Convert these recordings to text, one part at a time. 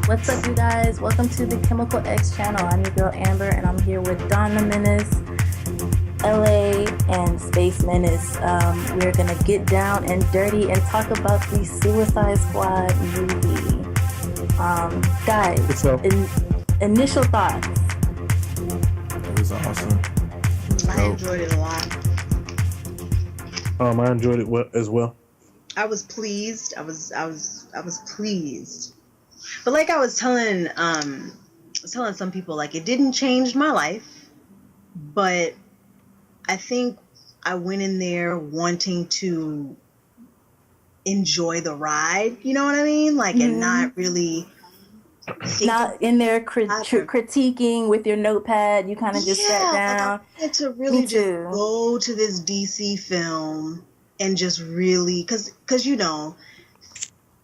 What's up, you guys? Welcome to the Chemical X channel. I'm your girl Amber, and I'm here with Donna Menace, LA, and Space Menace. We're gonna get down and dirty and talk about the Suicide Squad movie. Guys, initial thoughts. It was awesome. I enjoyed it a lot. I enjoyed it as well. I was pleased. I was pleased. But like I was telling some people, like, it didn't change my life, but I think I went in there wanting to enjoy the ride. You know what I mean? Like, and not really. Not in there critiquing with your notepad. You kind of just sat down. Like, I wanted to really just go to this DC film and just really, because you know,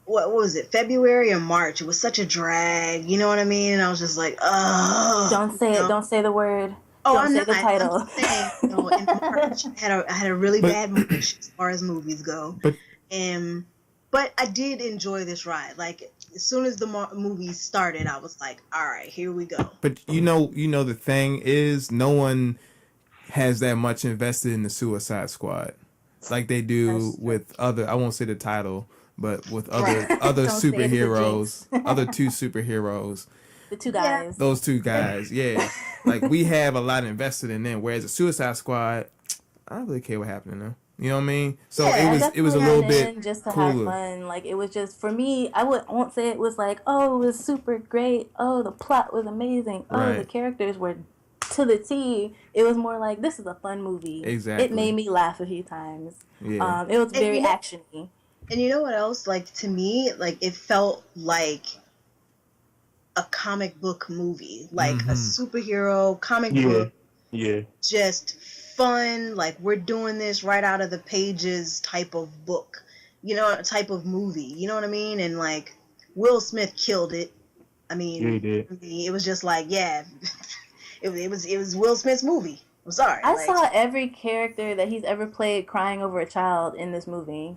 what was it, February or March? It was such a drag. You know what I mean? And I was just like, oh. Don't say it. Don't say the word. Don't say the title. I'm saying, you know, in March, I had a really bad movie as far as movies go. But I did enjoy this ride. Like, as soon as the movie started, I was like, all right, here we go. But you know, the thing is, no one has that much invested in the Suicide Squad like they do with other, I won't say the title, but with other superheroes, other two superheroes. The two guys. Those two guys, yeah. Like, we have a lot invested in them, whereas the Suicide Squad, I don't really care what happened to them. You know what I mean? So it was a little bit just to cooler. have fun. Like, it was just, for me, I won't say it was like, oh, it was super great. Oh, the plot was amazing. Oh, the characters were to the T. It was more like, this is a fun movie. Exactly. It made me laugh a few times. Yeah. It was very actiony. And you know what else? Like, to me, like, it felt like a comic book movie, like a superhero comic book. Yeah. Just fun, like, we're doing this right out of the pages type of book, you know, type of movie. You know what I mean? And like, Will Smith killed it. I mean, yeah, he did. I mean, it was just like, yeah, it was Will Smith's movie. I'm sorry. I saw every character that he's ever played crying over a child in this movie.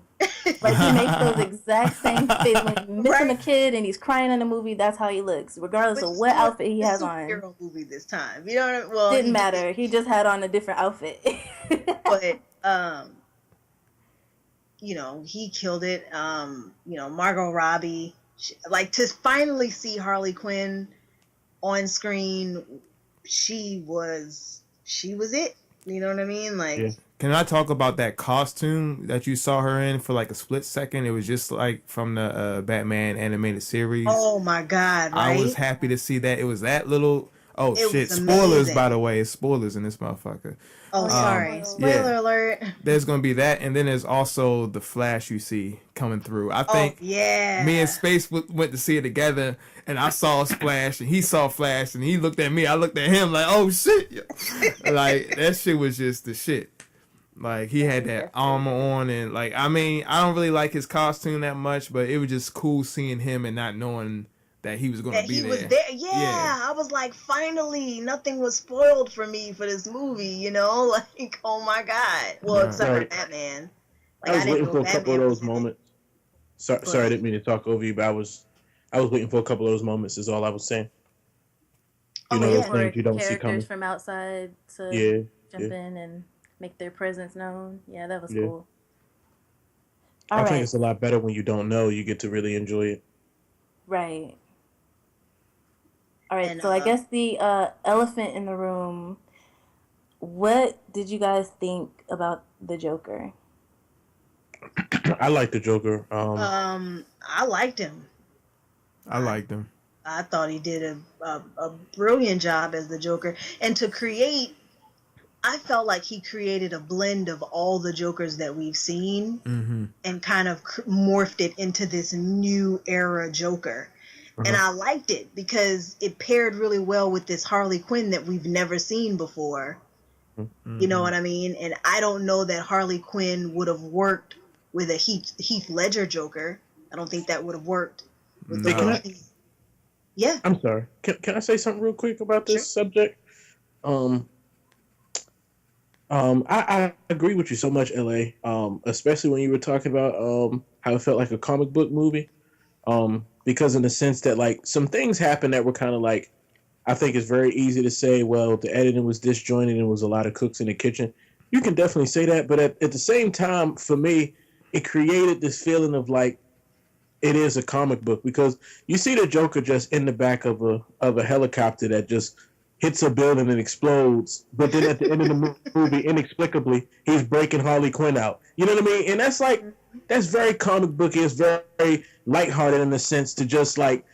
Like, he makes those exact same faces. When missing a kid and he's crying in the movie, that's how he looks, regardless of what outfit he has on. Superhero movie this time, you know what I mean? Well, didn't matter. He just had on a different outfit. But you know, he killed it. You know, Margot Robbie, like, to finally see Harley Quinn on screen, she was it. You know what I mean? Like, yeah. Can I talk about that costume that you saw her in for like a split second? It was just like from the Batman animated series. Oh my God! Right? I was happy to see that. It was that little. Oh it shit! Spoilers, by the way. Spoilers in this motherfucker. Oh, sorry. Spoiler alert. There's gonna be that, and then there's also the Flash you see coming through. I think. Me and Space went to see it together, and I saw Splash, and he saw Flash, and he looked at me. I looked at him like, oh shit! Like, that shit was just the shit. Like, he had that armor on, and like, I mean, I don't really like his costume that much, but it was just cool seeing him and not knowing that he was going to be there. Yeah, I was like, finally, nothing was spoiled for me for this movie, you know? Like, oh my God. Well, except for Batman. Like, I was waiting for a couple of those moments. Sorry, I didn't mean to talk over you, but I was waiting for a couple of those moments is all I was saying. You know, those things you don't see coming. Characters from outside to jump in and make their presence known. Yeah, that was cool. I think it's a lot better when you don't know. You get to really enjoy it. Right. All right, and, so I guess the elephant in the room, what did you guys think about the Joker? I like the Joker. I liked him. I liked him. I thought he did a brilliant job as the Joker. And to create, I felt like he created a blend of all the Jokers that we've seen and kind of morphed it into this new era Joker. And I liked it because it paired really well with this Harley Quinn that we've never seen before. You know what I mean? And I don't know that Harley Quinn would have worked with a Heath Ledger Joker. I don't think that would have worked with Yeah. I'm sorry. Can I say something real quick about this subject? I agree with you so much, LA. Especially when you were talking about how it felt like a comic book movie. because in the sense that like some things happened that were kind of like, I think it's very easy to say, well, the editing was disjointed and was a lot of cooks in the kitchen. You can definitely say that, but at the same time, for me, it created this feeling of like it is a comic book, because you see the Joker just in the back of a helicopter that just hits a building and explodes, but then at the end of the movie, inexplicably, he's breaking Harley Quinn out. You know what I mean? And that's very comic booky. It's very lighthearted in the sense to just like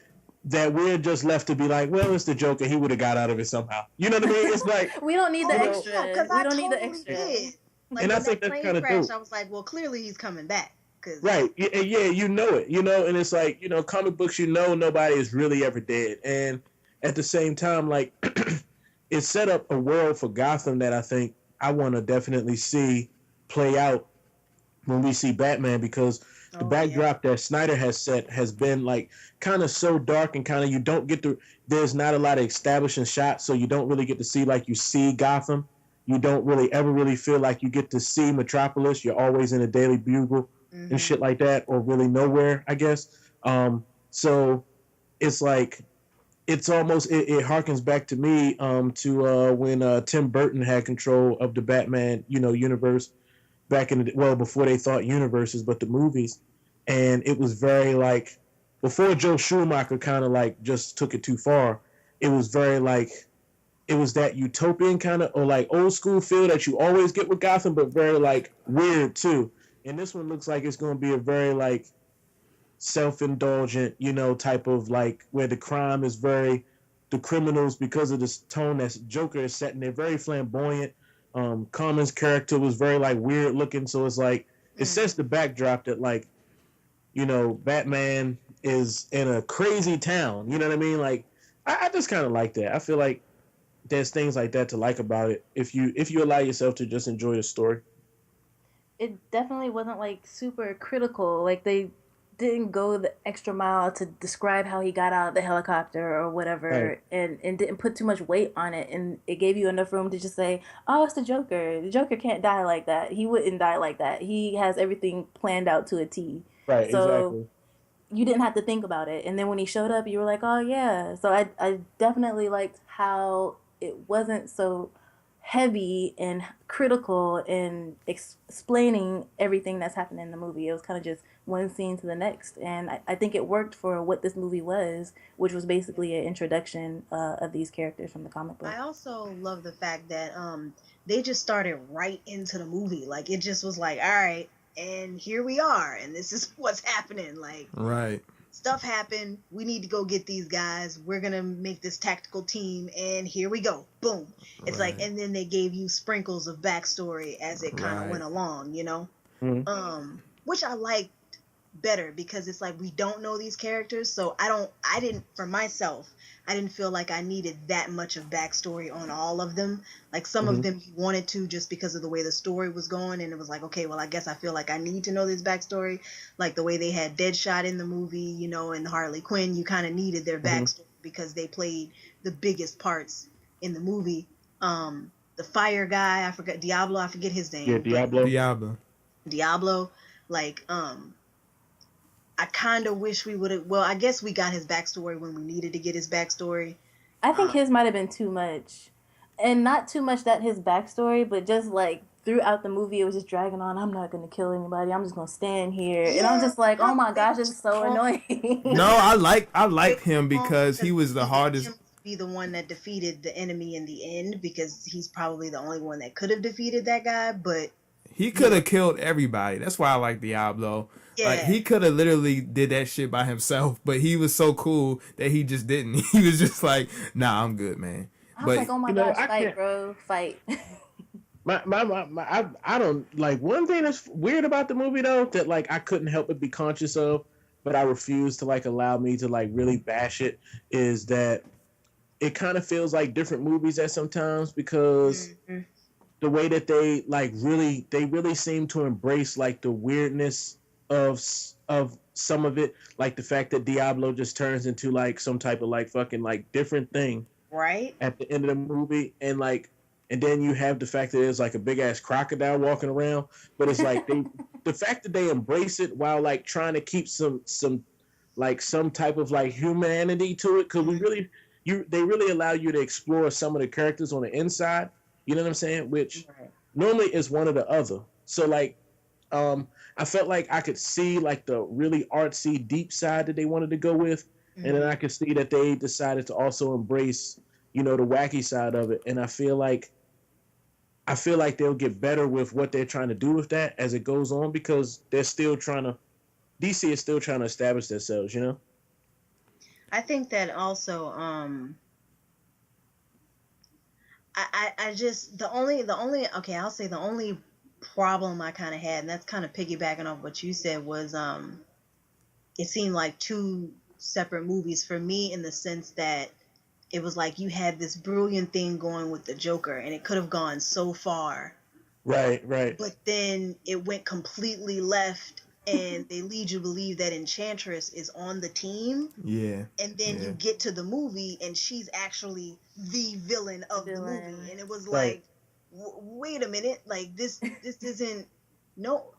that we're just left to be like, well, it's the Joker. He would have got out of it somehow. You know what I mean? It's like we don't need the extra. We don't need the extra. Like, and I think that's kind of dope. I was like, well, clearly he's coming back. Right. Yeah, you know it. You know, and it's like, you know, comic books, you know, nobody is really ever dead. And at the same time, like, it set up a world for Gotham that I think I want to definitely see play out when we see Batman, because the backdrop that Snyder has set has been like kind of so dark and kind of you don't get to, there's not a lot of establishing shots, so you don't really get to see like you see Gotham. You don't really ever really feel like you get to see Metropolis. You're always in a Daily Bugle and shit like that, or really nowhere, I guess. So it's like, it's almost, it harkens back to me to when Tim Burton had control of the Batman, you know, universe back in the, well, before they thought universes, but the movies. And it was very like, before Joe Schumacher kind of like just took it too far, it was very like, it was that utopian kind of, or like old school feel that you always get with Gotham, but very like weird too. And this one looks like it's going to be a very like self-indulgent, you know, type of like where the crime is very, the criminals, because of this tone that Joker is setting, they're very flamboyant. Common's character was very like weird looking, so it's like it sets the backdrop that like, you know, Batman is in a crazy town. You know what I mean? Like I just kind of like that. I feel like there's things like that to like about it if you allow yourself to just enjoy the story. It definitely wasn't like super critical. Like they didn't go the extra mile to describe how he got out of the helicopter or whatever, right. and didn't put too much weight on it, and it gave you enough room to just say, oh, it's the Joker. The Joker can't die like that. He wouldn't die like that. He has everything planned out to a T. Right, so exactly. You didn't have to think about it. And then when he showed up, you were like, oh yeah. So I definitely liked how it wasn't so heavy and critical in explaining everything that's happened in the movie. It was kind of just one scene to the next, and I think it worked for what this movie was, which was basically an introduction of these characters from the comic book. I also love the fact that they just started right into the movie. Like it just was like, all right, and here we are, and this is what's happening. Like, right, stuff happened. We need to go get these guys. We're gonna make this tactical team, and here we go. Boom. It's like, and then they gave you sprinkles of backstory as it kind of went along, you know, which I liked better, because it's like we don't know these characters, so I didn't for myself, I didn't feel like I needed that much of backstory on all of them. Like some of them you wanted to, just because of the way the story was going, and it was like, okay, well, I guess I feel like I need to know this backstory. Like the way they had Deadshot in the movie, you know, and Harley Quinn, you kind of needed their backstory because they played the biggest parts in the movie. The fire guy, I forget his name. Yeah, Diablo. Like, I kind of wish we would have. Well, I guess we got his backstory when we needed to get his backstory. I think his might have been too much, and not too much that his backstory, but just like throughout the movie, it was just dragging on. I'm not gonna kill anybody. I'm just gonna stand here, and I'm just like, oh my gosh, it's so annoying. No, I like him because he was the hardest. Be the one that defeated the enemy in the end, because he's probably the only one that could have defeated that guy, but he could have killed everybody. That's why I like Diablo. Yeah. Like, he could have literally did that shit by himself, but he was so cool that he just didn't. He was just like, nah, I'm good, man. I was like, oh my gosh, fight, bro, fight. I don't like, one thing that's weird about the movie though, that like I couldn't help but be conscious of, but I refuse to like allow me to like really bash it, is that it kind of feels like different movies at sometimes, because the way that they like really seem to embrace like the weirdness of some of it, like the fact that Diablo just turns into like some type of like fucking like different thing right at the end of the movie, and like, and then you have the fact that there's like a big ass crocodile walking around, but it's like the fact that they embrace it while like trying to keep some like some type of like humanity to it, because they really allow you to explore some of the characters on the inside. You know what I'm saying? Which normally is one or the other. So like, I felt like I could see like the really artsy deep side that they wanted to go with, and then I could see that they decided to also embrace, the wacky side of it. And I feel like they'll get better with what they're trying to do with that as it goes on, because DC is still trying to establish themselves, I think that also, I just, I'll say the only problem I kind of had, and that's kind of piggybacking off what you said, was, it seemed like two separate movies for me, in the sense that it was like you had this brilliant thing going with the Joker, and it could have gone so far. Right. But then it went completely left, and they lead you to believe that Enchantress is on the team. Yeah. And then you get to the movie, and she's actually the villain of the movie. And it was like, wait a minute, like this isn't, no.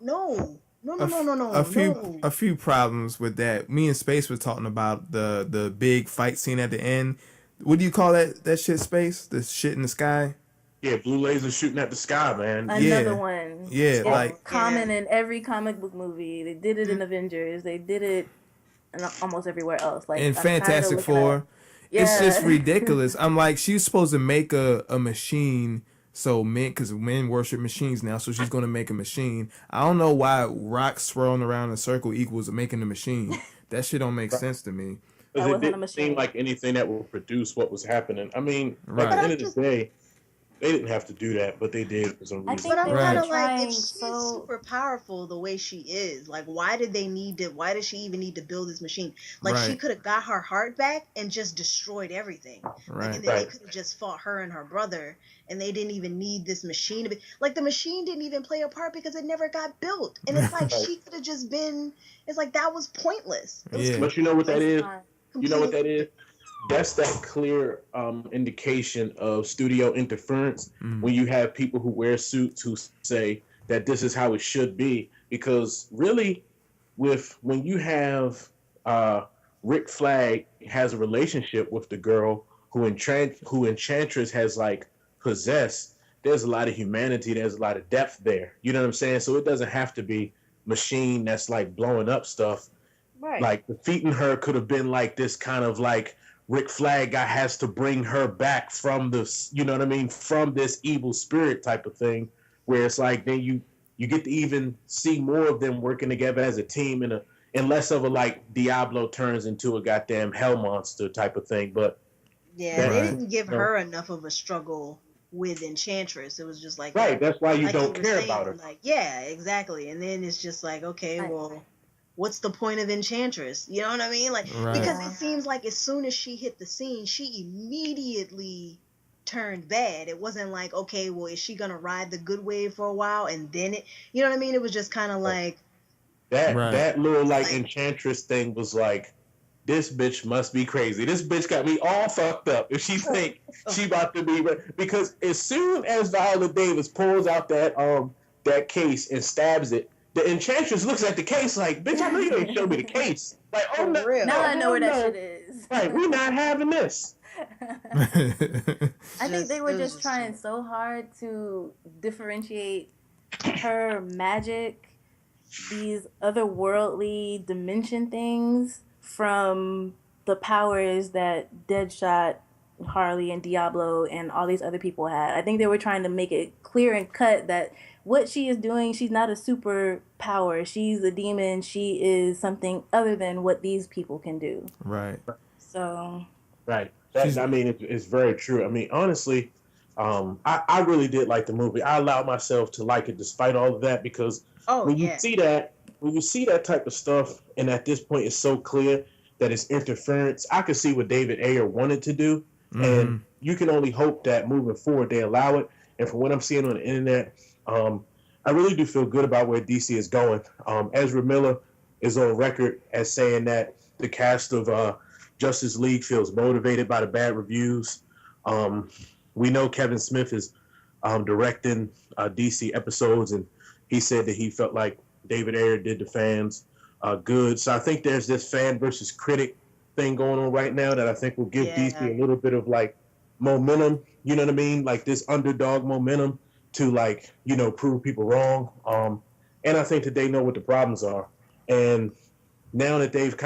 A few problems with that. Me and Space were talking about the big fight scene at the end. What do you call that shit, Space? The shit in the sky? Yeah, blue laser shooting at the sky, man. Another one. Yeah, like common in every comic book movie. They did it in Avengers. They did it in almost everywhere else. Like in Fantastic Four. It's just ridiculous. I'm like, she's supposed to make a machine. So because men worship machines now, so she's going to make a machine. I don't know why rocks swirling around in a circle equals making a machine. That shit don't make sense to me. Because it didn't seem like anything that would produce what was happening. I mean, at the end of the day, they didn't have to do that, but they did for some reason. But I'm kind of like, if she's super powerful the way she is, like, why did she even need to build this machine? Like, she could have got her heart back and just destroyed everything. Like, and then they could have just fought her and her brother, and they didn't even need this machine to be, like, the machine didn't even play a part because it never got built. And it's like, she could have just been, it's like, that was pointless. It was But you know what that is? You know what that is? That's that clear indication of studio interference when you have people who wear suits who say that this is how it should be. Because really, when you have Rick Flag has a relationship with the girl who Enchantress has like possessed, there's a lot of humanity, there's a lot of depth there. You know what I'm saying? So it doesn't have to be machine that's like blowing up stuff. Right. Like defeating her could have been like this kind of like Rick Flag guy has to bring her back from this, you know what I mean, from this evil spirit type of thing, where it's like then you get to even see more of them working together as a team and less of a like Diablo turns into a goddamn hell monster type of thing. But they didn't give her enough of a struggle with Enchantress. It was just like that's why you don't care about her. Like, yeah, exactly. And then it's just like, okay, well, what's the point of Enchantress? You know what I mean? Like, because it seems like as soon as she hit the scene, she immediately turned bad. It wasn't like, okay, well, is she gonna ride the good wave for a while and then it, you know what I mean? It was just kind of like that little like Enchantress thing was like, this bitch must be crazy. This bitch got me all fucked up if she think she about to be, because as soon as Viola Davis pulls out that case and stabs it, the Enchantress looks at the case like, bitch, I know you ain't show me the case. Like, oh no, now I know where that shit is. Like, we're not having this. I think they were just trying so hard to differentiate her magic, these otherworldly dimension things, from the powers that Deadshot, Harley, and Diablo and all these other people had. I think they were trying to make it clear and cut that what she is doing, she's not a superpower. She's a demon. She is something other than what these people can do. Right. So. Right. I mean, it's very true. I mean, honestly, I really did like the movie. I allowed myself to like it despite all of that, because when you see that type of stuff, and at this point it's so clear that it's interference, I could see what David Ayer wanted to do. And you can only hope that moving forward they allow it. And from what I'm seeing on the internet, I really do feel good about where DC is going. Ezra Miller is on record as saying that the cast of Justice League feels motivated by the bad reviews. We know Kevin Smith is directing DC episodes, and he said that he felt like David Ayer did the fans good. So I think there's this fan versus critic thing going on right now that I think will give DC a little bit of like momentum. You know what I mean? Like this underdog momentum to like, you know, prove people wrong. And I think that they know what the problems are. And now that they've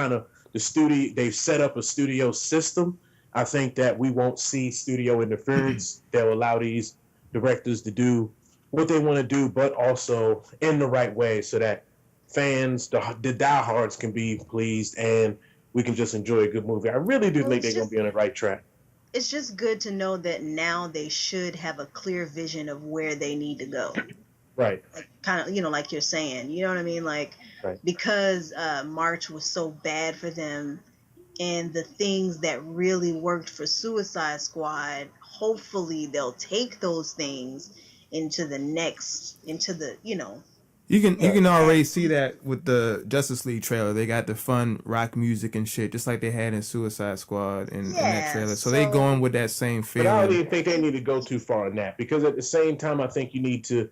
they've set up a studio system, I think that we won't see studio interference. They'll allow these directors to do what they want to do, but also in the right way so that fans, the diehards, can be pleased and we can just enjoy a good movie. I really do think they're going to be on the right track. It's just good to know that now they should have a clear vision of where they need to go. Right. Like, kind of, you know, like you're saying, you know what I mean? Like, right. Because March was so bad for them and the things that really worked for Suicide Squad, hopefully they'll take those things into the, you know. You can already see that with the Justice League trailer. They got the fun rock music and shit, just like they had in Suicide Squad in that trailer. So they going with that same feeling. But I don't even think they need to go too far in that, because at the same time, I think you need to.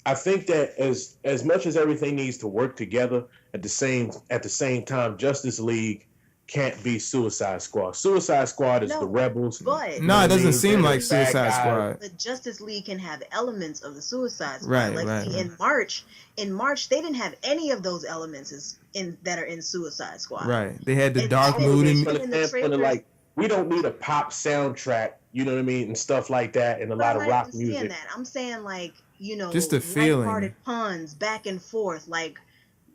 I think that as much as everything needs to work together, at the same time, Justice League can't be Suicide Squad. Suicide Squad is the rebels. But no, it doesn't seem like Suicide Squad. The Justice League can have elements of the Suicide Squad. Right, like right. In March, they didn't have any of those elements that are in Suicide Squad. Right. They had the dark mood and like, we don't need a pop soundtrack, you know what I mean, and stuff like that, and a lot of rock music. That. I'm saying, like, you know, just a feeling, lighthearted puns back and forth, like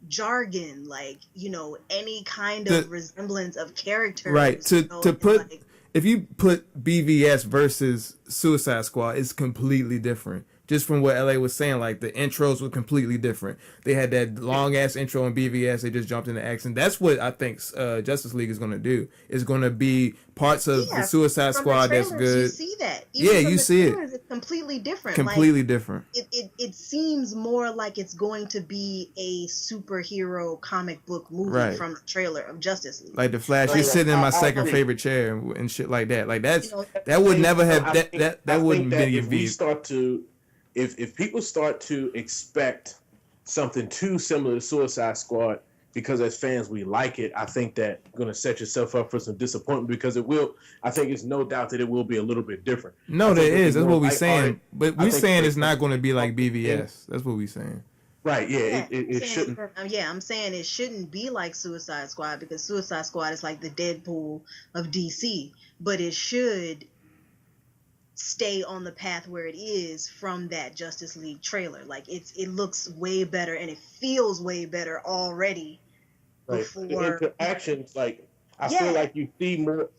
jargon, like, you know, any kind of resemblance of characters. Right. To put, like, if you put BVS versus Suicide Squad, it's completely different. Just from what LA was saying, like the intros were completely different. They had that long ass intro in BVS. They just jumped into action. That's what I think Justice League is going to do. It's going to be parts of the Suicide Squad that's good. You see that? Even you see it. It's completely different. Completely different. It seems more like it's going to be a superhero comic book movie from the trailer of Justice League. Like the Flash, you're sitting in my second favorite chair and shit like that. Like that's that would never have that wouldn't be if people start to expect something too similar to Suicide Squad, because as fans we like it, I think that you're going to set yourself up for some disappointment, because it will. I think it's no doubt that it will be a little bit different. No, there is. That's what we're saying. But we're saying it's not going to be like BVS. That's what we're saying. Right, it shouldn't. I'm saying it shouldn't be like Suicide Squad, because Suicide Squad is like the Deadpool of DC, but it should stay on the path where it is from that Justice League trailer. Like it looks way better and it feels way better already. Right. Before the interactions, like I feel like you see more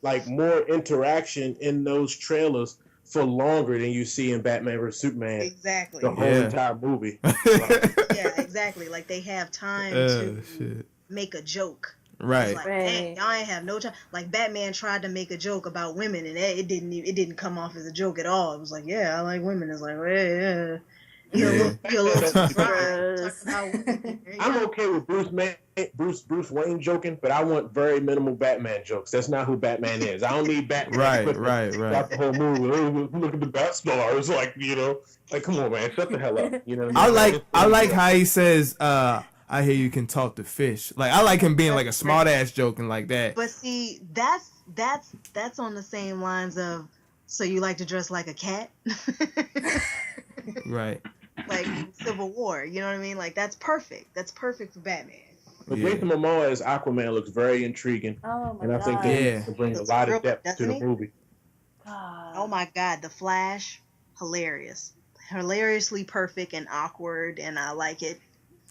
interaction in those trailers for longer than you see in Batman vs Superman. Exactly. The whole entire movie. Yeah, exactly. Like they have time to make a joke. Right. Like, dang, y'all ain't have no time. Like Batman tried to make a joke about women, and it didn't come off as a joke at all. It was like, yeah, I like women. It's like, yeah. You're a little surprised. I'm okay with Bruce Wayne joking, but I want very minimal Batman jokes. That's not who Batman is. I don't need Batman. Right. Got the whole movie. Look at the Bat stars, like, you know, like, come on, man, shut the hell up. You know what I mean? I like how he says, I hear you can talk to fish. Like, I like him being like a smart ass joking like that. But see, that's on the same lines of, so you like to dress like a cat? Right. Like Civil War, you know what I mean? Like that's perfect. That's perfect for Batman. But Jason Momoa as Aquaman looks very intriguing. Oh my and I think that will bring a lot of depth to the movie. God. Oh my God, The Flash, hilarious. Hilariously perfect and awkward, and I like it.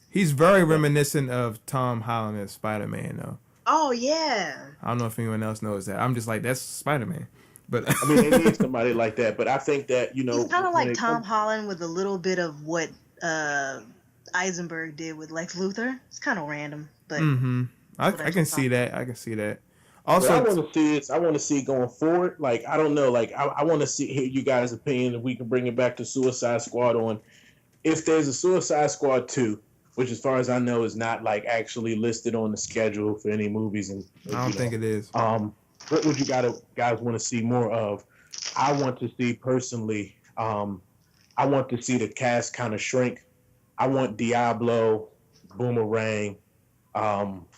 He's very reminiscent of Tom Holland as Spider-Man, though. Oh, yeah. I don't know if anyone else knows that. I'm just like, that's Spider-Man. But I mean, they need somebody like that. But I think that, you know, he's kind of like Tom Holland with a little bit of what Eisenberg did with Lex Luthor. It's kind of random, but I can see that. I can see that. Also, what I want to see is going forward. Like, I don't know. Like, I want to hear you guys' opinion, if we can bring it back to Suicide Squad on if there's a Suicide Squad 2. Which, as far as I know, is not like actually listed on the schedule for any movies. And I don't think it is. What would you guys want to see more of? I want to see personally. I want to see the cast kind of shrink. I want Diablo, Boomerang,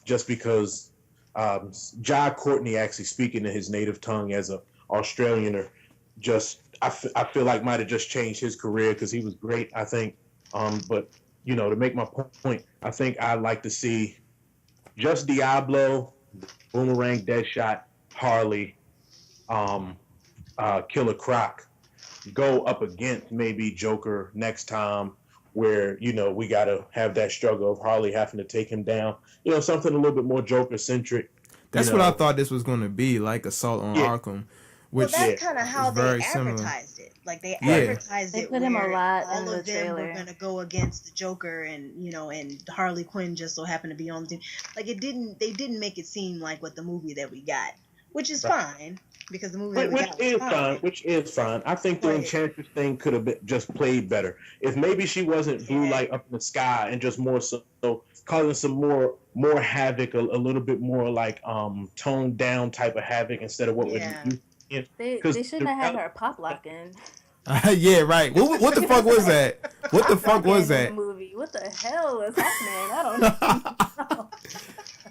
just because Jai Courtney actually speaking in his native tongue as a Australianer, I feel like might have just changed his career because he was great, I think. But to make my point, I think I'd like to see just Diablo, Boomerang, Deadshot, Harley, Killer Croc go up against maybe Joker next time, where we got to have that struggle of Harley having to take him down. Something a little bit more Joker centric. That's what I thought this was going to be, like Assault on Arkham. Which that's kind of how they advertised it. Like they advertised it. They put him a lot in the trailer. All of them were gonna go against the Joker, and and Harley Quinn just so happened to be on the team. Like they didn't make it seem like what the movie that we got, which is fine because the movie that we got which is fine. I think the Enchantress thing could have been just played better. If maybe she wasn't blue light up in the sky and just more so causing some more havoc, a little bit more like toned down type of havoc instead of what we're used. They shouldn't have had her pop locking. Yeah, right. What the fuck was that? What the fuck was that? Movie. What the hell is happening? I don't know.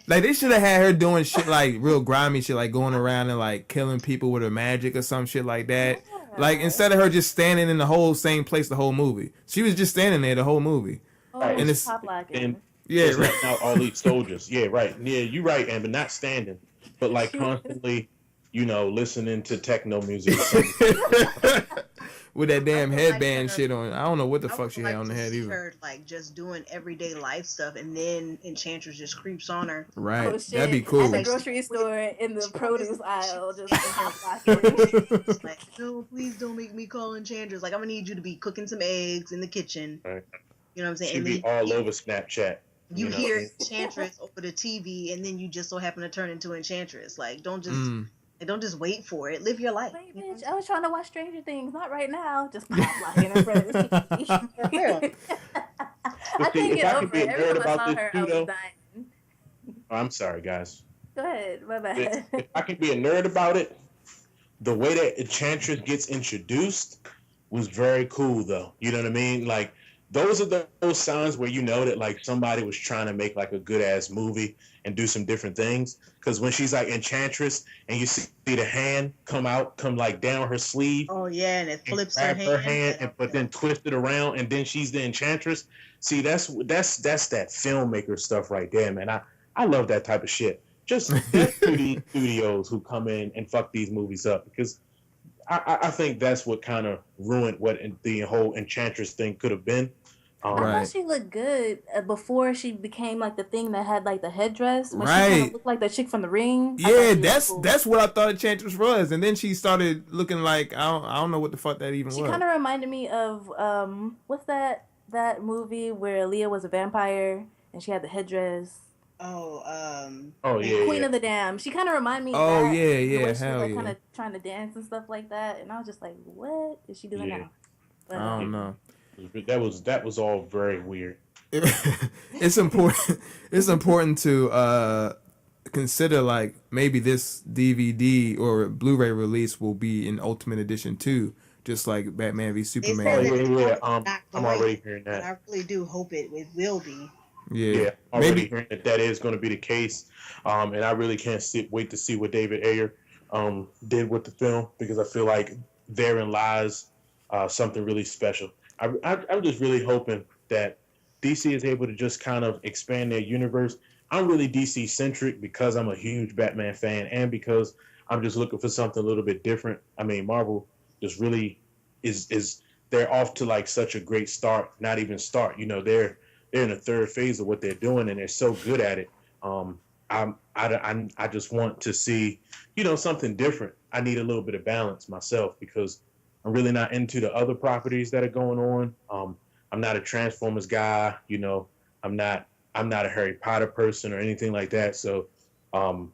Like they should have had her doing shit like real grimy shit, like going around and like killing people with her magic or some shit like that. Yeah. Like instead of her just standing in the whole same place the whole movie, she was just standing there the whole movie. Oh, and it's pop locking. Yeah, right. Out all these soldiers. Yeah, right. Yeah, you're right, Amber. Not standing, but like constantly. Listening to techno music. With that damn headband shit on. I don't know what the fuck she had on the head either. Her, like just doing everyday life stuff, and then Enchantress just creeps on her. Right, that'd be cool. At the grocery store in the produce aisle, just like, no, please don't make me call Enchantress. Like I'm gonna need you to be cooking some eggs in the kitchen. Right. You know what I'm saying? She'd be all over Snapchat. You hear Enchantress over the TV, and then you just so happen to turn into Enchantress. Like don't just wait for it. Live your life. Wait, bitch, I was trying to watch Stranger Things. Not right now. Just pop locking in front of the TV. I can't get over it. Every time I saw her, I was dying. I'm sorry, guys. Go ahead. My bad. If I can be a nerd about it, the way that Enchantress gets introduced was very cool, though. You know what I mean? Like, those are those signs where that like somebody was trying to make like a good ass movie and do some different things. Because when she's like Enchantress and you see the hand come like down her sleeve. Oh yeah, and it flips her hand, but then twist it around, and then she's the Enchantress. See, that's that filmmaker stuff right there, man. I love that type of shit. Just these studios who come in and fuck these movies up, because I think that's what kind of ruined what the whole Enchantress thing could have been. I thought she looked good before she became like the thing that had like the headdress. When she kind of looked like that chick from The Ring. Yeah, that's what I thought Enchantress was, and then she started looking like I don't know what the fuck that even was. She kind of reminded me of what's that movie where Leah was a vampire and she had the headdress. Queen of the Dam. She kind of reminded me. Oh of that, yeah, she was like, kind of trying to dance and stuff like that, and I was just like, what is she doing now? But, I don't know. That was all very weird. It's important. It's important to consider like maybe this DVD or Blu-ray release will be in Ultimate Edition too, just like Batman v Superman. I'm already hearing that. I really do hope it will be. Yeah, already hearing that is going to be the case, and I really can't wait to see what David Ayer did with the film, because I feel like therein lies something really special. I'm just really hoping that DC is able to just kind of expand their universe. I'm really DC centric because I'm a huge Batman fan, and because I'm just looking for something a little bit different. I mean, Marvel just really is they're off to like such a great start. Not even start, they're in the third phase of what they're doing, and they're so good at it. I just want to see, something different. I need a little bit of balance myself, because I'm really not into the other properties that are going on. I'm not a Transformers guy, I'm not a Harry Potter person or anything like that. So I'm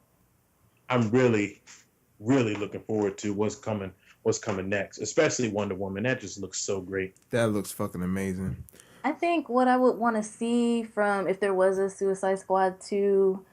really, really looking forward to what's coming next, especially Wonder Woman. That just looks so great. That looks fucking amazing. I think what I would want to see from, if there was a Suicide Squad 2,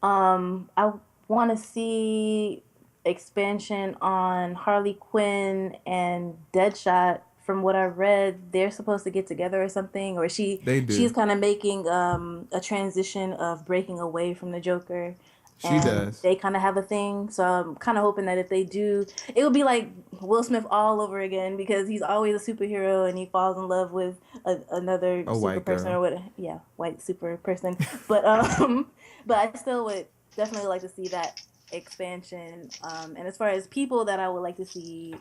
I want to see expansion on Harley Quinn and Deadshot from what I read, they're supposed to get together or something, or she's kind of making a transition of breaking away from the Joker. She does. They kind of have a thing, so I'm kind of hoping that if they do, it will be like Will Smith all over again, because he's always a superhero and he falls in love with another super person or what? Yeah, white super person. But but I still would definitely like to see that expansion. And as far as people that I would like to see,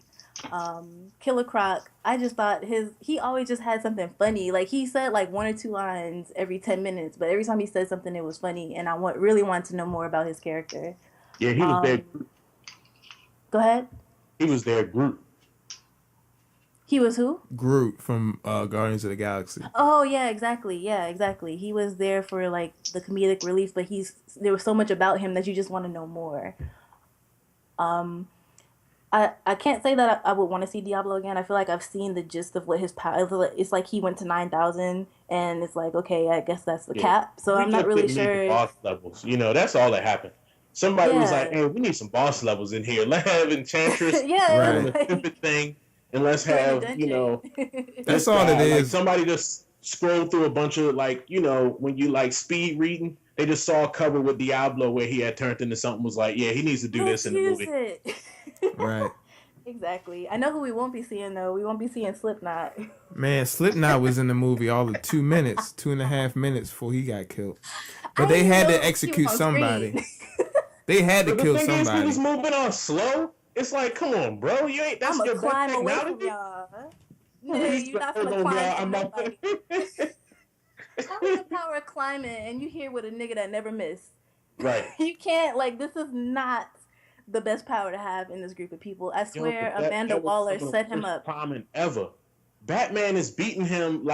Killer Croc, I just thought he always just had something funny. Like, he said like one or two lines every 10 minutes, but every time he said something, it was funny, and I really wanted to know more about his character. Yeah, he was there. Go ahead. He was there, Groot. He was who? Groot from Guardians of the Galaxy. Oh yeah, exactly. Yeah, exactly. He was there for like the comedic relief, but there was so much about him that you just want to know more. I can't say that I would want to see Diablo again. I feel like I've seen the gist of what his power. It's like he went to 9,000, and it's like, okay, I guess that's the cap. So I'm not really sure. Boss levels, that's all that happened. Somebody was like, "Hey, we need some boss levels in here. Let's have Enchantress right. the stupid thing, and let's have That's all it is. Like, somebody just scrolled through a bunch of when you like speed reading, they just saw a cover with Diablo where he had turned into something. Was like, yeah, he needs to do this in the movie. Right. Exactly. I know who we won't be seeing though. We won't be seeing Slipknot. Man, Slipknot was in the movie all of 2.5 minutes before he got killed. But they had to execute somebody. They had to kill somebody. He was moving on slow. It's like, come on, bro. You ain't. That's your best technology. No, you're not gonna climb nobody. How is the power of climbing and you here with a nigga that never missed? Right. You can't, this is not the best power to have in this group of people. I swear Amanda Waller set him up. Common ever. Batman is beating him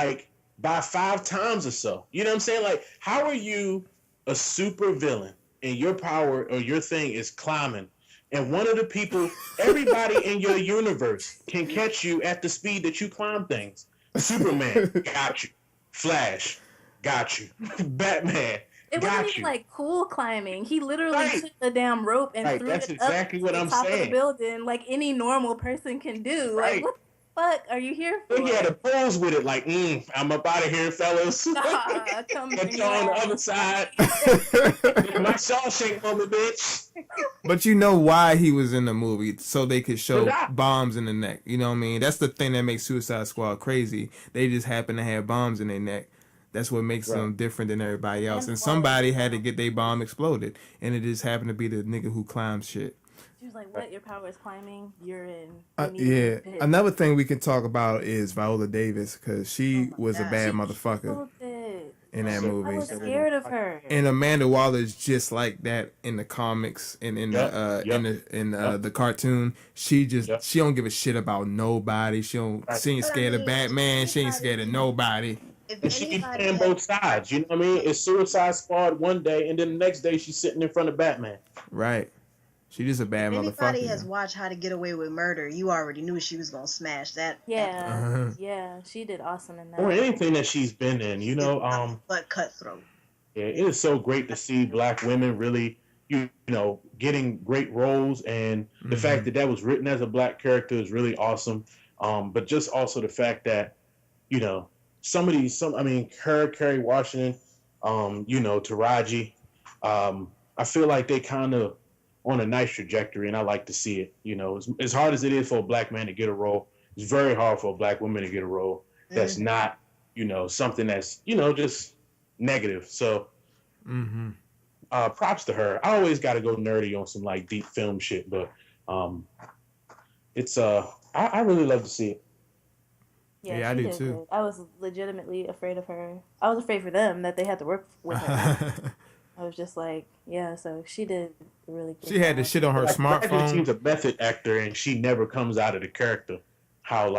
by 5 times or so. You know what I'm saying? Like, how are you a super villain and your power or your thing is climbing, and one of the people, everybody in your universe can catch you at the speed that you climb things? Superman, got you. Flash, got you. Batman, it wasn't even like cool climbing. He literally took the damn rope and threw it exactly up what to the I'm top saying. of the building like any normal person can do. Right. Like, what the fuck are you here for? He had a pose with it, like, I'm up out of here, fellas. Nah, come Get you on the other side. My Shawshank moment, bitch. But you know why he was in the movie, so they could show bombs in the neck. You know what I mean? That's the thing that makes Suicide Squad crazy. They just happen to have bombs in their neck. That's what makes them different than everybody else. And somebody had to get their bomb exploded, and it just happened to be the nigga who climbs shit. She was like, what? Your power is climbing? You're in. Yeah. Another thing we can talk about is Viola Davis, because she was a bad motherfucker in that movie. I was scared of her. And Amanda Waller is just like that in the comics and in the cartoon. She don't give a shit about nobody. She ain't scared of Batman. She ain't scared of nobody. And she keeps playing both sides. You know what I mean? It's Suicide Squad one day, and then the next day she's sitting in front of Batman. Right. She just a bad motherfucker. Anybody has watched How to Get Away with Murder, you already knew she was gonna smash that. Yeah, yeah, she did awesome in that. Or anything that she's been in, but cutthroat. Yeah, it is so great to see Black women really, getting great roles, and the fact that was written as a Black character is really awesome. But just also the fact that, her, Kerry Washington, Taraji, I feel like they kind of on a nice trajectory, and I like to see it. As hard as it is for a Black man to get a role, it's very hard for a Black woman to get a role that's not, something that's, just negative. So, props to her. I always got to go nerdy on some deep film shit, but it's I really love to see it. Yeah, I do too. Good. I was legitimately afraid of her. I was afraid for them that they had to work with her. I was just like, so she did really good. She had the shit on her smartphone. She's a method actor, and she never comes out of the character. How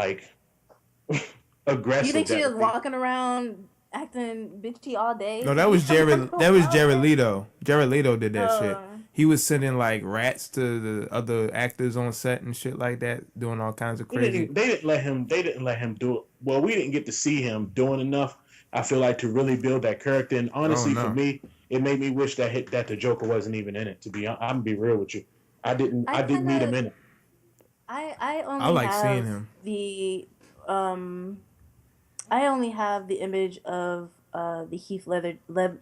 aggressive. You think she was walking around acting bitchy all day? No, that was Jared. That was Jared Leto. Jared Leto did that shit. He was sending rats to the other actors on set and shit like that, doing all kinds of crazy. They didn't let him do it. Well, we didn't get to see him doing enough, I feel like, to really build that character. And honestly, for me, it made me wish that the Joker wasn't even in it. I'm gonna be real with you. I didn't need him in it. I only I like have seeing him. The I only have the image of the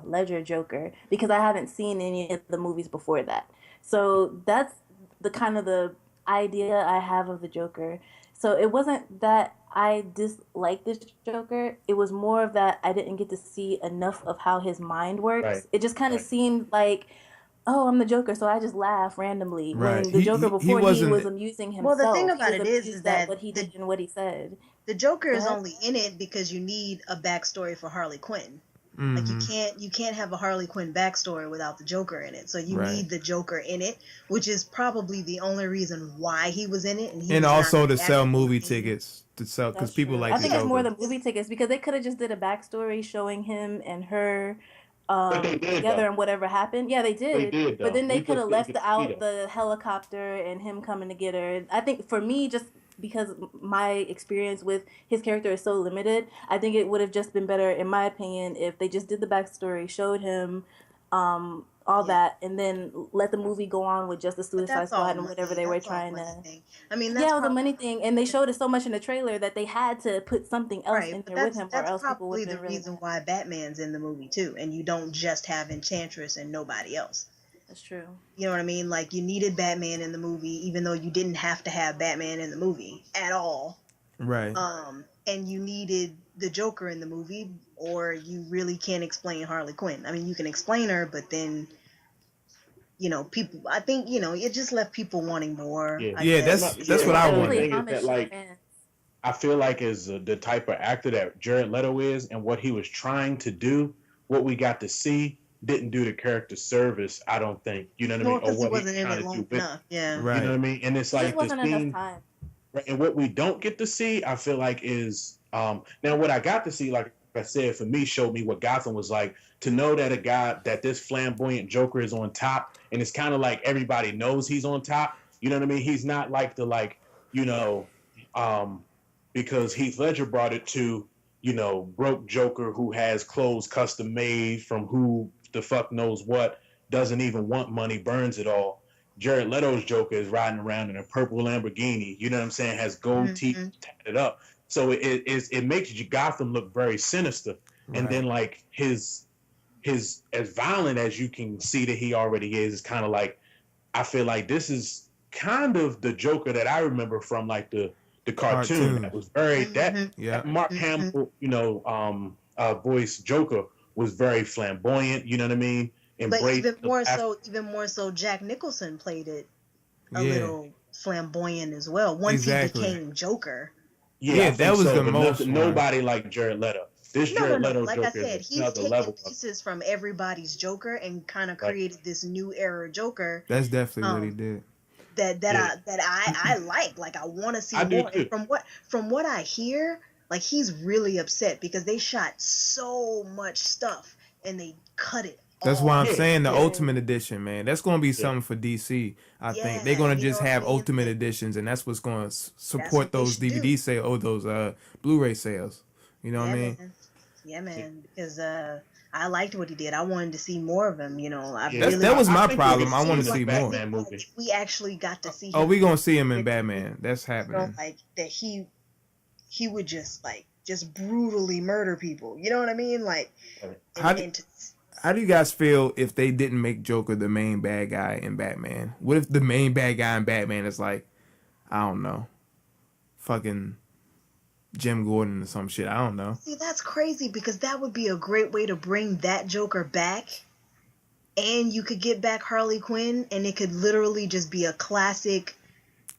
Ledger Joker because I haven't seen any of the movies before that. So that's the kind of the idea I have of the Joker. So it wasn't that I disliked this Joker. It was more of that I didn't get to see enough of how his mind works. Right. It just kind of seemed like, oh, I'm the Joker, so I just laugh randomly. Right. When the Joker before he was amusing himself. Well, the thing about it is that what he did and what he said. The Joker is only in it because you need a backstory for Harley Quinn. Mm-hmm. Like you can't have a Harley Quinn backstory without the Joker in it. So you need the Joker in it, which is probably the only reason why he was in it. And also to sell movie tickets to sell because people like. I think it's more the movie tickets because they could have just did a backstory showing him and her together and whatever happened. Yeah, they did. But then they could have left out the helicopter and him coming to get her. I think for me, just because my experience with his character is so limited, I think it would have just been better, in my opinion, if they just did the backstory, showed him all that, and then let the movie go on with just the Suicide Squad and whatever they were trying to. I mean, that's it was a money thing, and they showed it so much in the trailer that they had to put something else in there with him, or else people would. That's probably the reason why Batman's in the movie too, and you don't just have Enchantress and nobody else. That's true. You know what I mean? Like, you needed Batman in the movie, even though you didn't have to have Batman in the movie at all. Right. And you needed the Joker in the movie, or you really can't explain Harley Quinn. I mean, you can explain her, but then, people, I think, it just left people wanting more. Yeah, that's what I want. I feel like as the type of actor that Jared Leto is and what he was trying to do, what we got to see didn't do the character service, I don't think. You know what I mean? Or what he wasn't in it long enough. Yeah. Right. You know what I mean? And it's like wasn't enough time. Right, and what we don't get to see, I feel like, is now what I got to see, like I said, for me, showed me what Gotham was like. To know that this flamboyant Joker is on top, and it's kind of like everybody knows he's on top. You know what I mean? He's not like because Heath Ledger brought it to, broke Joker who has clothes custom made from who the fuck knows what, doesn't even want money, burns it all. Jared Leto's Joker is riding around in a purple Lamborghini, you know what I'm saying, has gold teeth tatted up. So it makes Gotham look very sinister. Right. And then like his as violent as you can see that he already is kind of like, I feel like this is kind of the Joker that I remember from like the cartoon. That was very that Mark Hamill, voice Joker was very flamboyant, you know what I mean? But even more so, Jack Nicholson played it a little flamboyant as well. Once he became Joker. Yeah, that was the most. Nobody like Jared Leto. This Jared Leto like Joker I said, he's taken pieces from everybody's Joker and kind of created this new era Joker. That's definitely what he did. I like. Like, I want to see more. And from what I hear, like, he's really upset because they shot so much stuff and they cut it. That's why I'm saying the Ultimate Edition, man. That's going to be something for DC. I think they're going to just have Ultimate Editions, and that's what's going to support those DVD sales or those Blu-ray sales. You know what I mean? Man. Yeah, man. Because I liked what he did. I wanted to see more of him. That was my problem. I want to see more. We actually got to see him. Oh, we're going to see him in Batman. That's happening. Like that he would just brutally murder people. You know what I mean? Like, how do you guys feel if they didn't make Joker the main bad guy in Batman? What if the main bad guy in Batman is like, I don't know, fucking Jim Gordon or some shit? I don't know. See, that's crazy because that would be a great way to bring that Joker back, and you could get back Harley Quinn, and it could literally just be a classic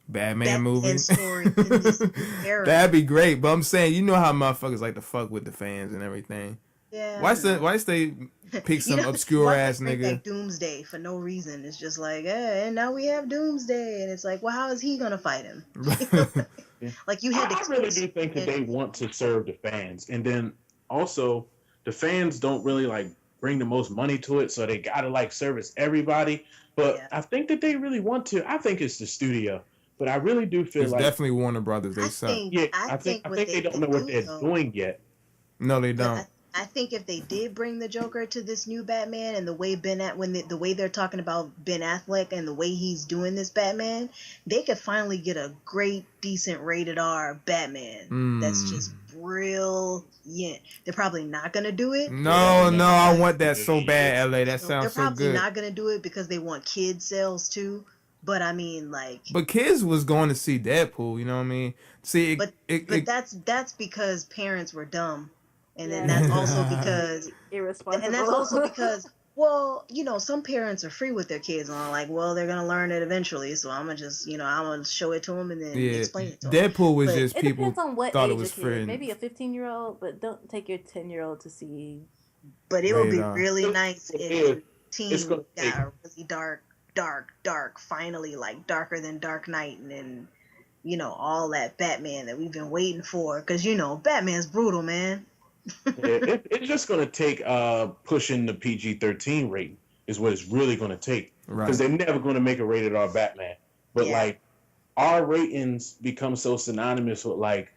Batman movie story in this era. That'd be great, but I'm saying, you know how motherfuckers like to fuck with the fans and everything. Yeah. Why they pick some obscure ass nigga? Like Doomsday for no reason. It's just like, and now we have Doomsday, and it's like, well, how is he gonna fight him? Like, you had to. I really do think that they want to serve the fans, and then also the fans don't really like bring the most money to it, so they gotta like service everybody. But I think that they really want to. I think it's the studio, but I really do feel it's definitely Warner Brothers. They suck. I think they don't know what they're doing yet. No, they don't. I think if they did bring the Joker to this new Batman, and the way the way they're talking about Ben Affleck and the way he's doing this Batman, they could finally get a great, decent rated R Batman that's just brilliant. They're probably not gonna do it. No, I want that so bad, LA. That sounds so good. They're probably not gonna do it because they want kid sales too. But I mean, like. But kids was going to see Deadpool. You know what I mean? See, but that's because parents were dumb. And then that's also because irresponsible. And that's also because, well, you know, some parents are free with their kids and are like, well, they're gonna learn it eventually, so I'm gonna just, I'm gonna show it to them and then explain it to them. Deadpool was just people it depends on what thought age it was kid. Maybe a 15-year-old, but don't take your 10-year-old to see. But it would be really nice if teens got really dark, finally, like darker than Dark Knight, and then all that Batman that we've been waiting for, because Batman's brutal, man. It's just going to take pushing the PG-13 rating is what it's really going to take. Because they're never going to make a rated R Batman. But like R ratings become so synonymous with like,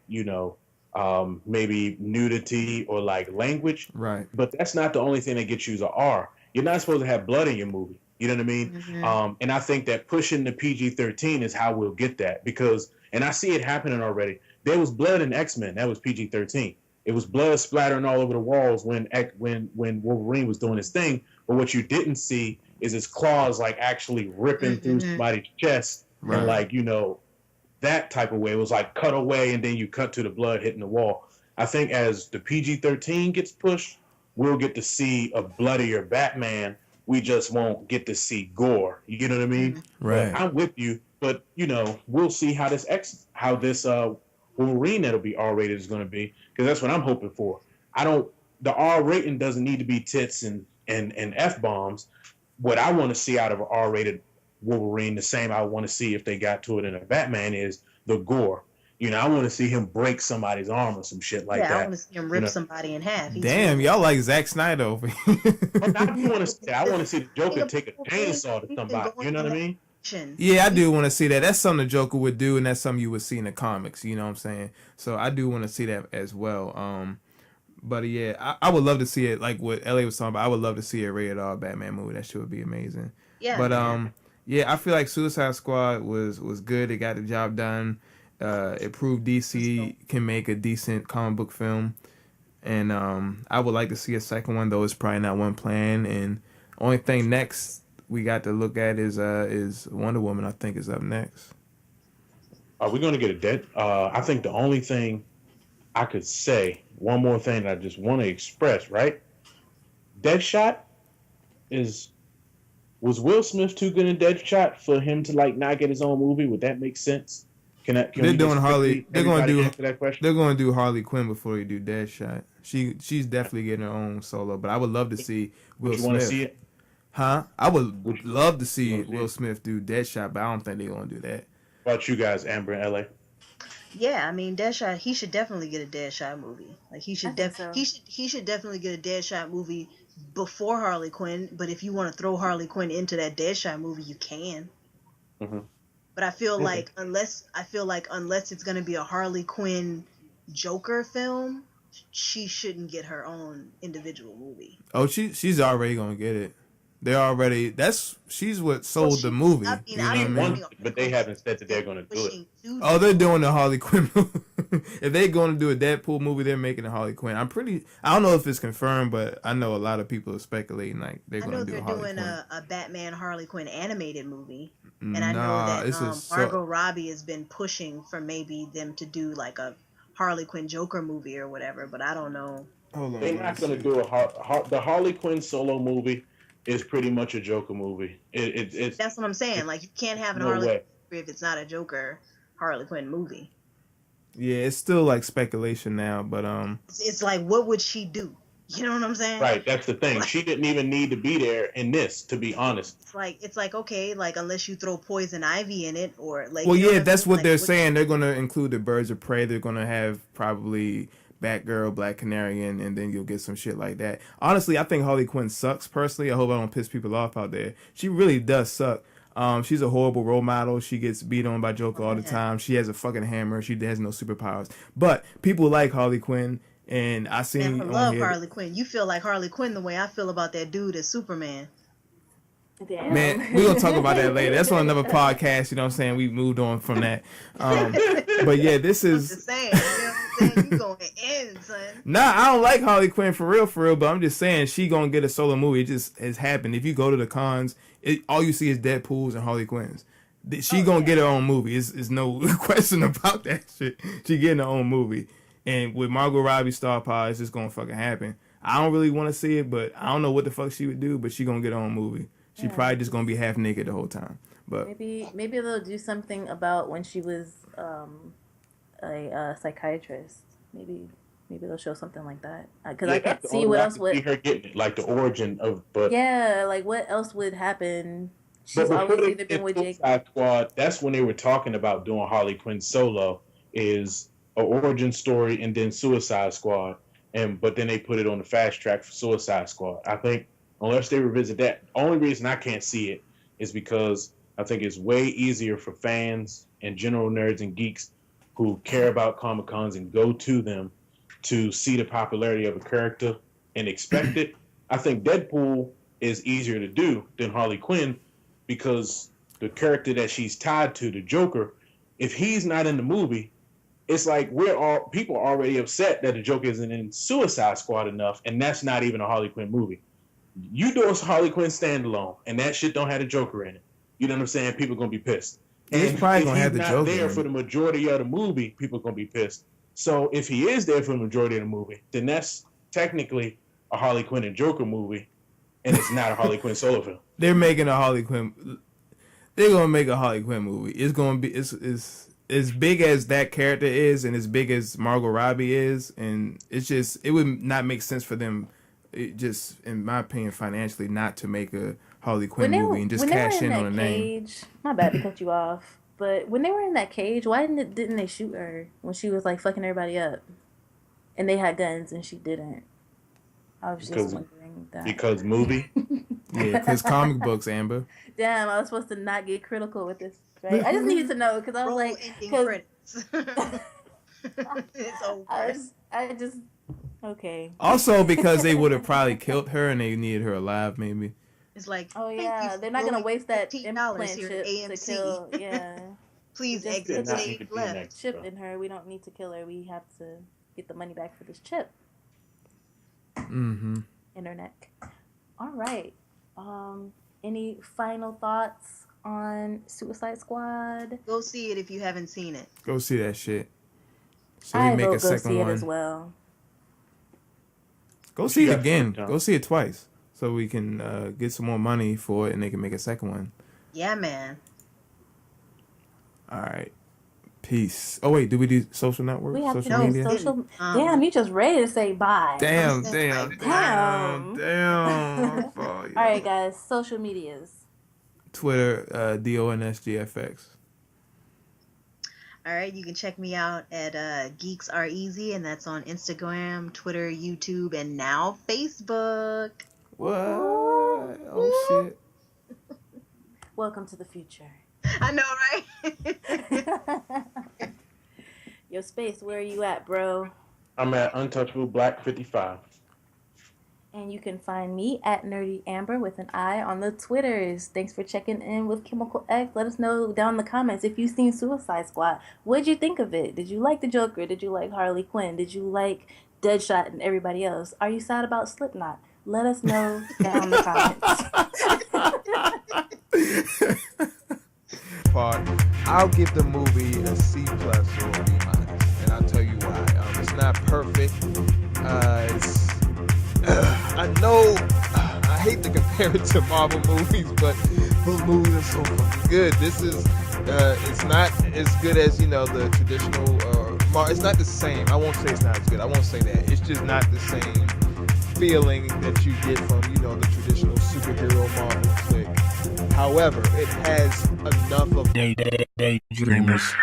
maybe nudity or like language. Right. But that's not the only thing that gets you to R. You're not supposed to have blood in your movie. You know what I mean? Mm-hmm. And I think that pushing the PG-13 is how we'll get that, because, and I see it happening already. There was blood in X-Men. That was PG-13. It was blood splattering all over the walls when Wolverine was doing his thing. But what you didn't see is his claws like actually ripping through somebody's chest, and like that type of way. It was like cut away, and then you cut to the blood hitting the wall. I think as the PG-13 gets pushed, we'll get to see a bloodier Batman. We just won't get to see gore. You know what I mean? Right. But I'm with you, but we'll see how this Wolverine that'll be R-rated is going to be, because that's what I'm hoping for. The R rating doesn't need to be tits and F-bombs. What I want to see out of an R-rated Wolverine, the same I want to see if they got to it in a Batman, is the gore. I want to see him break somebody's arm or some shit like that. I want to see him rip somebody in half. Damn, y'all like Zack Snyder over here. I want to see the Joker take a chainsaw to somebody. You know what I mean? Yeah, I do want to see that. That's something the Joker would do, and that's something you would see in the comics. You know what I'm saying? So I do want to see that as well. But yeah, I would love to see it, like what LA was talking about. I would love to see a rated R Batman movie. That shit would be amazing. Yeah. But yeah, I feel like Suicide Squad was good. It got the job done. It proved DC can make a decent comic book film, and I would like to see a second one, though it's probably not one planned. And only thing next we got to look at is Wonder Woman. I think is up next. Are we going to get a dead? I think the only thing I could say, one more thing that I just want to express, right? Deadshot was Will Smith too good in Deadshot for him to like not get his own movie? Would that make sense? They're doing Harley. They're going to do Harley Quinn before they do Deadshot. She's definitely getting her own solo, but I would love to see Will Smith. Want to see it? Huh? I would love to see Will Smith do Deadshot, but I don't think they're going to do that. What about you guys, Amber and LA? Yeah, I mean Deadshot. He should definitely get a Deadshot movie. Like he should definitely get a Deadshot movie before Harley Quinn. But if you want to throw Harley Quinn into that Deadshot movie, you can. Mm-hmm. But I feel like unless it's gonna be a Harley Quinn Joker film, she shouldn't get her own individual movie. Oh, she's already gonna get it. They're already. She's what sold the movie. But they haven't said that they're going to do it. Oh, they're doing the Harley Quinn movie. If they're going to do a Deadpool movie, they're making a Harley Quinn. I don't know if it's confirmed, but I know a lot of people are speculating like they're going to do a Harley Quinn. I know they're doing a Batman Harley Quinn animated movie, and I know that Margot Robbie has been pushing for maybe them to do like a Harley Quinn Joker movie or whatever, but I don't know. Hold on, they're not going to do the Harley Quinn solo movie. Is pretty much a Joker movie. It's that's what I'm saying. Like you can't have an Harley Quinn if it's not a Joker Harley Quinn movie. Yeah, it's still like speculation now, but it's like what would she do? You know what I'm saying? Right, that's the thing. She didn't even need to be there in this, to be honest. It's like okay, like unless you throw Poison Ivy in it or like. Well, yeah, that's what they're saying. They're gonna include the Birds of Prey. They're gonna have probably Batgirl, Black Canary, and then you'll get some shit like that. Honestly, I think Harley Quinn sucks, personally. I hope I don't piss people off out there. She really does suck. She's a horrible role model. She gets beat on by Joker all the time. She has a fucking hammer. She has no superpowers. But people like Harley Quinn. And I seen I love Harley Quinn. You feel like Harley Quinn the way I feel about that dude as Superman. Damn. Man, we're going to talk about that later. That's on another podcast, you know what I'm saying? We moved on from that. But yeah, this is... I'm just saying, you know what I'm saying? You going in, son. Nah, I don't like Harley Quinn for real, but I'm just saying she going to get a solo movie. It just has happened. If you go to the cons, all you see is Deadpools and Harley Quinns. She going to get her own movie. It's no question about that shit. She getting her own movie. And with Margot Robbie star power, it's just going to fucking happen. I don't really want to see it, but I don't know what the fuck she would do, but she going to get her own movie. She probably just gonna be half naked the whole time. But maybe they'll do something about when she was a psychiatrist. Maybe they'll show something like that. Because I can't see what else would. See her getting it, like the origin of. But yeah, like what else would happen? She's always either been with Jake. Squad. That's when they were talking about doing Harley Quinn solo, is an origin story and then Suicide Squad, but then they put it on the fast track for Suicide Squad. I think. Unless they revisit that. The only reason I can't see it is because I think it's way easier for fans and general nerds and geeks who care about Comic-Cons and go to them to see the popularity of a character and expect it. I think Deadpool is easier to do than Harley Quinn because the character that she's tied to, the Joker, if he's not in the movie, it's like people are already upset that the Joker isn't in Suicide Squad enough, and that's not even a Harley Quinn movie. You do a Harley Quinn standalone, and that shit don't have the Joker in it. You know what I'm saying? People are gonna be pissed. And he's probably gonna have the Joker. If he's not there for the majority of the movie, people are gonna be pissed. So if he is there for the majority of the movie, then that's technically a Harley Quinn and Joker movie, and it's not a Harley Quinn solo film. They're making a Harley Quinn. They're gonna make a Harley Quinn movie. It's gonna be it's as big as that character is, and as big as Margot Robbie is, and it would not make sense for them. It just, in my opinion, financially, not to make a Harley Quinn movie and just cash in on a name. My bad to cut you off, but when they were in that cage, why didn't they shoot her when she was like fucking everybody up, and they had guns and she didn't? I was just wondering that. Because movie. Yeah, because comic books, Amber. Damn, I was supposed to not get critical with this, right? I just needed to know because I was like, it's over. I just. Okay. Also, because they would have probably killed her and they needed her alive, maybe. It's like, oh yeah, they're not gonna waste that implant here chip to kill. Yeah. Please exit stage left. Chip in her. We don't need to kill her. We have to get the money back for this chip. Mm-hmm. Internet. All right. Any final thoughts on Suicide Squad? Go see it if you haven't seen it. Go see that shit. So we make a second one as well. Go see it again. Go see it twice. So we can get some more money for it and they can make a second one. Yeah, man. All right. Peace. Oh, wait. Do we do social networks? We have social media? Damn, you just ready to say bye. Damn. All right, guys. Social medias. Twitter, DONSGFX. All right, you can check me out at Geeks Are Easy, and that's on Instagram, Twitter, YouTube, and now Facebook. What? Oh, shit. Welcome to the future. I know, right? Yo, Space, where are you at, bro? I'm at Untouchable Black 55. And you can find me at Nerdy Amber with an I on the Twitters. Thanks for checking in with Chemical X. Let us know down in the comments if you've seen Suicide Squad. What did you think of it? Did you like the Joker? Did you like Harley Quinn? Did you like Deadshot and everybody else? Are you sad about Slipknot? Let us know down in the comments. I'll give the movie a C+ or a B-, and I'll tell you why. It's not perfect. I know I hate to compare it to Marvel movies, but those movies are so fucking good. This is it's not as good as the traditional. It's not the same. I won't say it's not as good. I won't say that. It's just not the same feeling that you get from the traditional superhero Marvel flick. However, it has enough of Daydreamers.